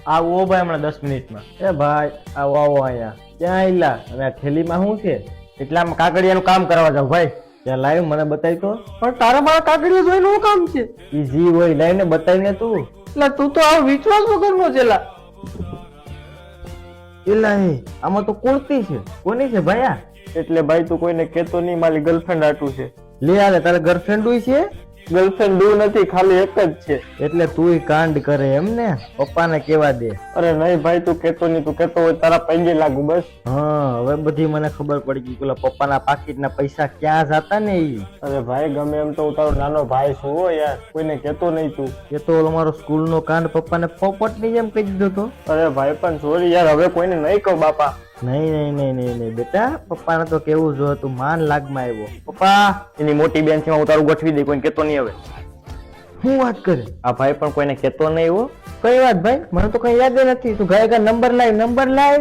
આવો ભાઈ હમણાં 10 મિનિટમાં. એ ભાઈ આવો આવો અહીંયા ક્યાં આયલા અને આ થેલીમાં શું છે? એટલામાં કાગળિયાનું કામ કરવા જાવ ભાઈ. ત્યાં લાઈવ મને બતાવી તો. પણ તારા મારા કાગળિયા જોઈને શું કામ છે? ઈ જી હોય લાઈને બતાવીને તું. એટલે તું તો આ વિશ્વાસ વગરનો છે લા. એલા એ આમાં તો કુર્તી છે. કોની છે ભાઈ આ? એટલે ભાઈ તું કોઈને કેતો નહીં, મારી ગર્લફ્રેન્ડ આટું છે. લે આલે તારા ગર્લફ્રેન્ડ છે? ગર્લફ્રેન્ડ નથી, ખાલી એક જ છે. એટલે તુંય કાંડ કરે એમ ને? પપ્પાને કેવા દે. અરે નહીં ભાઈ, તું કેતો નહીં. તું કેતો હોય તારા પૈંજે લાગુ બસ. હા હવે બધી મને ખબર પડી ગઈ. પેલા પપ્પાના પાકીટના પૈસા ક્યાં જતા ને ઈ. અરે ભાઈ ગમે એમ તો હું તારો નાનો ભાઈ છું હો યાર, કોઈને કેતો નહીં તું. એ તો ઓલો મારો સ્કૂલનો કાંડ પપ્પાને પોપટની જેમ કહી દીધો તો. અરે ભાઈ પણ સોરી યાર, હવે કોઈને નહીં કહું બાપા. નહીં બેટા, પપ્પાને તો કેવું જો તું માન લાગમાં આવ્યો. પપ્પા એની મોટી બેન છે, હું તારું ગોઠવી દઈ, કોઈને કેતો નહીં હવે. શું વાત કરે? આ ભાઈ પણ કોઈને કેતો નહીં હો. કઈ વાત ભાઈ? મને તો કઈ યાદ નથી. તું ગાય નંબર લાવ.